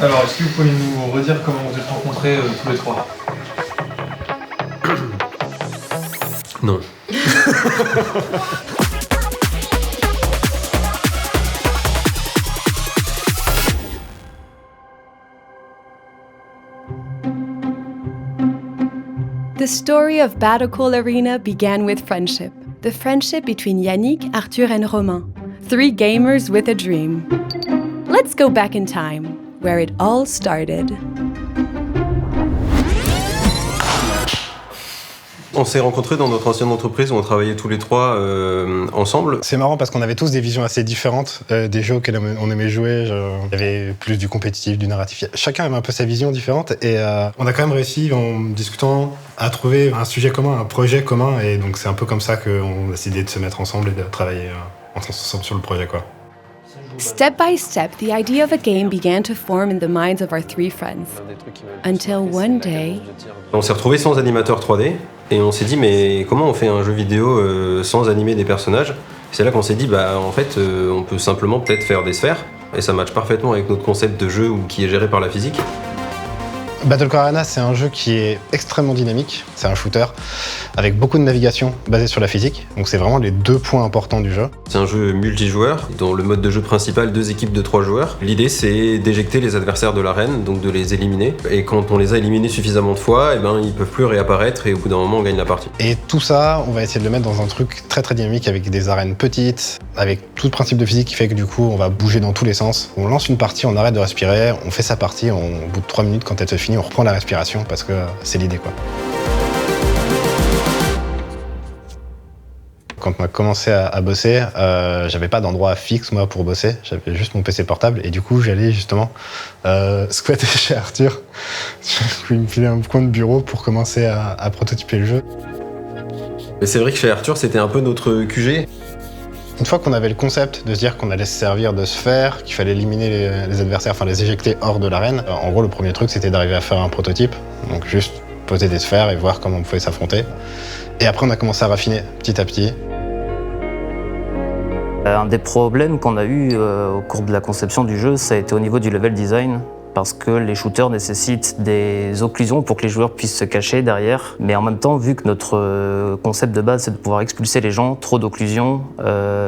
Alors, est-ce que vous pouvez nous redire comment vous êtes rencontrés tous les trois? Non. The story of Battlecool Arena began with friendship. The friendship between Yannick, Arthur, and Romain. Three gamers with a dream. Let's go back in time, where it all started. On s'est rencontrés dans notre ancienne entreprise où on travaillait tous les trois ensemble. C'est marrant parce qu'on avait tous des visions assez différentes des jeux auxquels on aimait jouer. Il y avait plus du compétitif, du narratif. Chacun avait un peu sa vision différente et on a quand même réussi en discutant à trouver un sujet commun, un projet commun. Et donc c'est un peu comme ça qu'on a décidé de se mettre ensemble et de travailler ensemble sur le projet, quoi. Step by step, the idea of a game began to form in the minds of our three friends. Until one day... On s'est retrouvés sans animateur 3D et on s'est dit mais comment on fait un jeu vidéo sans animer des personnages? C'est là qu'on s'est dit en fait on peut simplement peut-être faire des sphères et ça matche parfaitement avec notre concept de jeu qui est géré par la physique. Battlecool Arena, c'est un jeu qui est extrêmement dynamique. C'est un shooter avec beaucoup de navigation basée sur la physique. Donc c'est vraiment les deux points importants du jeu. C'est un jeu multijoueur, dans le mode de jeu principal, 2 équipes de 3 joueurs. L'idée c'est d'éjecter les adversaires de l'arène, donc de les éliminer. Et quand on les a éliminés suffisamment de fois, ils peuvent plus réapparaître et au bout d'un moment on gagne la partie. Et tout ça, on va essayer de le mettre dans un truc très très dynamique avec des arènes petites, avec tout le principe de physique qui fait que du coup on va bouger dans tous les sens. On lance une partie, on arrête de respirer, on fait sa partie, au bout de 3 minutes quand elle se finit, on reprend la respiration parce que c'est l'idée, quoi. Quand on a commencé à bosser, j'avais pas d'endroit fixe moi pour bosser, j'avais juste mon PC portable et du coup j'allais justement squatter chez Arthur. Il me filait un coin de bureau pour commencer à prototyper le jeu. Mais c'est vrai que chez Arthur c'était un peu notre QG. Une fois qu'on avait le concept de se dire qu'on allait se servir de sphères, qu'il fallait éliminer les adversaires, enfin les éjecter hors de l'arène, en gros le premier truc c'était d'arriver à faire un prototype, donc juste poser des sphères et voir comment on pouvait s'affronter. Et après on a commencé à raffiner petit à petit. Un des problèmes qu'on a eu au cours de la conception du jeu, ça a été au niveau du level design, parce que les shooters nécessitent des occlusions pour que les joueurs puissent se cacher derrière. Mais en même temps, vu que notre concept de base, c'est de pouvoir expulser les gens, trop d'occlusions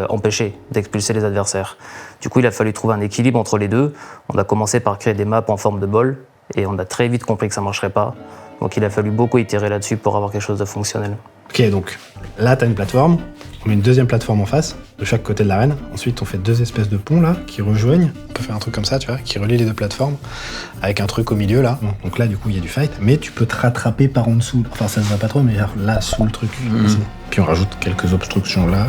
empêcher d'expulser les adversaires. Du coup, il a fallu trouver un équilibre entre les deux. On a commencé par créer des maps en forme de bol, et on a très vite compris que ça ne marcherait pas. Donc il a fallu beaucoup itérer là-dessus pour avoir quelque chose de fonctionnel. Ok, donc là, tu as une plateforme. On met une deuxième plateforme en face, de chaque côté de l'arène. Ensuite, on fait 2 espèces de ponts là, qui rejoignent. On peut faire un truc comme ça, tu vois, qui relie les 2 plateformes, avec un truc au milieu là. Donc là, du coup, il y a du fight. Mais tu peux te rattraper par en dessous. Enfin, ça se voit pas trop, mais là, sous le truc. Ici. Puis on rajoute quelques obstructions là,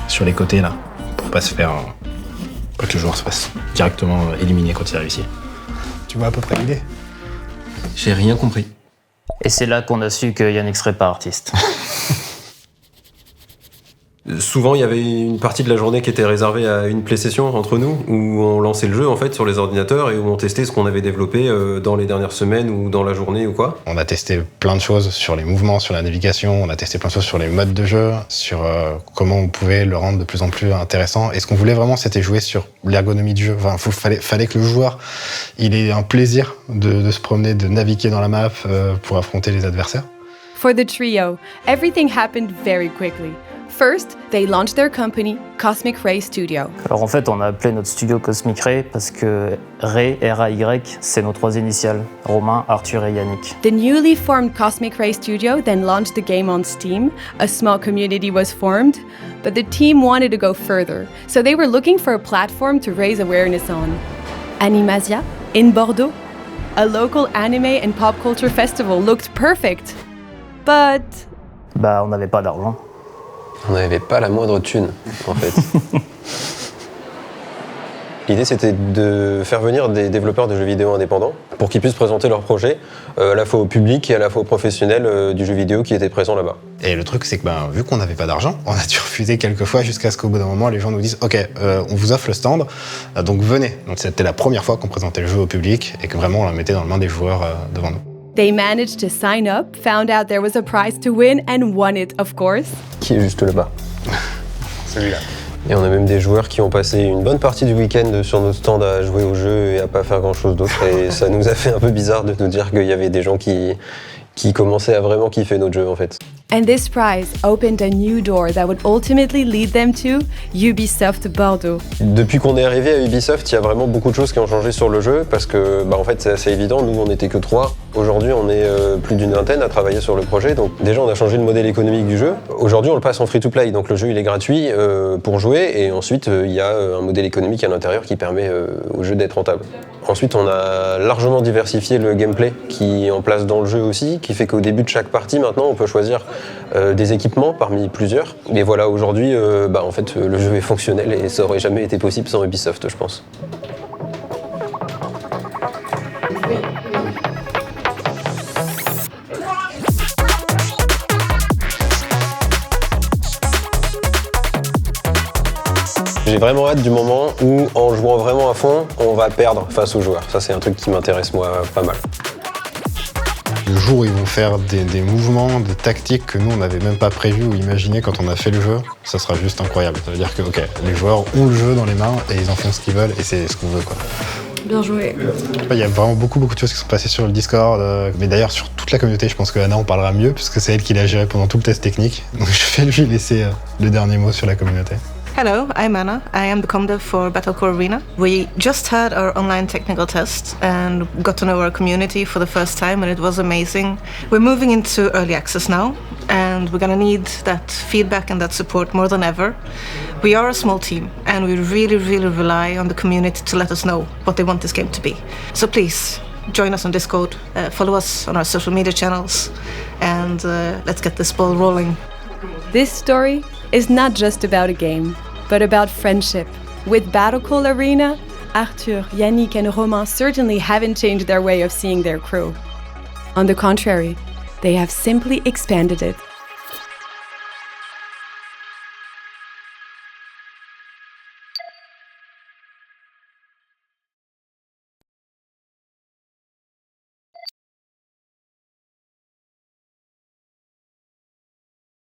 sur les côtés là, pour pas se faire... pas que le joueur se fasse directement éliminer quand il arrive ici. Tu vois à peu près l'idée? J'ai rien compris. Et c'est là qu'on a su que Yannick serait pas artiste. Souvent, il y avait une partie de la journée qui était réservée à une play-session entre nous, où on lançait le jeu en fait sur les ordinateurs et où on testait ce qu'on avait développé dans les dernières semaines ou dans la journée ou quoi. On a testé plein de choses sur les mouvements, sur la navigation, on a testé plein de choses sur les modes de jeu, sur comment on pouvait le rendre de plus en plus intéressant. Et ce qu'on voulait vraiment, c'était jouer sur l'ergonomie du jeu. Enfin, fallait que le joueur, il ait un plaisir de se promener, de naviguer dans la map pour affronter les adversaires. For the trio, everything happened very quickly. First, they launched their company, Cosmic Ray Studio. Alors en fait, on a appelé notre studio Cosmic Ray parce que Ray, R-A-Y, c'est nos 3 initiales, Romain, Arthur et Yannick. The newly formed Cosmic Ray Studio then launched the game on Steam. A small community was formed, but the team wanted to go further, so they were looking for a platform to raise awareness on. Animasia, in Bordeaux, a local anime and pop culture festival looked perfect. But... on n'avait pas d'argent. On n'avait pas la moindre thune, en fait. L'idée, c'était de faire venir des développeurs de jeux vidéo indépendants pour qu'ils puissent présenter leurs projets à la fois au public et à la fois aux professionnels du jeu vidéo qui étaient présents là-bas. Et le truc, c'est que vu qu'on n'avait pas d'argent, on a dû refuser quelques fois jusqu'à ce qu'au bout d'un moment, les gens nous disent « Ok, on vous offre le stand, donc venez ». Donc c'était la première fois qu'on présentait le jeu au public et que vraiment on le mettait dans les mains des joueurs devant nous. They managed to sign up, found out there was a prize to win, and won it, of course. Qui est juste là-bas. Celui-là. Et on a même des joueurs qui ont passé une bonne partie du week-end sur notre stand à jouer au jeu et à pas faire grand-chose d'autre. Et ça nous a fait un peu bizarre de nous dire qu'il y avait des gens qui commençaient à vraiment kiffer notre jeu en fait. And this prize opened a new door that would ultimately lead them to Ubisoft Bordeaux. Depuis qu'on est arrivé à Ubisoft, il y a vraiment beaucoup de choses qui ont changé sur le jeu parce que en fait c'est assez évident, nous on n'était que 3. Aujourd'hui on est plus d'une vingtaine à travailler sur le projet, donc déjà on a changé le modèle économique du jeu. Aujourd'hui on le passe en free-to-play, donc le jeu il est gratuit pour jouer et ensuite il y a un modèle économique à l'intérieur qui permet au jeu d'être rentable. Ensuite on a largement diversifié le gameplay qui est en place dans le jeu aussi, qui fait qu'au début de chaque partie maintenant on peut choisir des équipements parmi plusieurs. Mais voilà, aujourd'hui, en fait, le jeu est fonctionnel et ça aurait jamais été possible sans Ubisoft, je pense. J'ai vraiment hâte du moment où, en jouant vraiment à fond, on va perdre face aux joueurs. Ça, c'est un truc qui m'intéresse, moi, pas mal. Le jour où ils vont faire des mouvements, des tactiques que nous on n'avait même pas prévu ou imaginé quand on a fait le jeu, ça sera juste incroyable. Ça veut dire que les joueurs ont le jeu dans les mains et ils en font ce qu'ils veulent et c'est ce qu'on veut quoi. Bien joué. Il y a vraiment beaucoup de choses qui sont passées sur le Discord, mais d'ailleurs sur toute la communauté, je pense que Anna en parlera mieux puisque c'est elle qui l'a géré pendant tout le test technique. Donc je vais lui laisser le dernier mot sur la communauté. Hello, I'm Anna. I am the comdev for Battlecore Arena. We just had our online technical test and got to know our community for the first time and it was amazing. We're moving into early access now and we're gonna need that feedback and that support more than ever. We are a small team and we really rely on the community to let us know what they want this game to be. So please, join us on Discord, follow us on our social media channels and let's get this ball rolling. This story is not just about a game, but about friendship. With Battlecall Arena, Arthur, Yannick and Romain certainly haven't changed their way of seeing their crew. On the contrary, they have simply expanded it.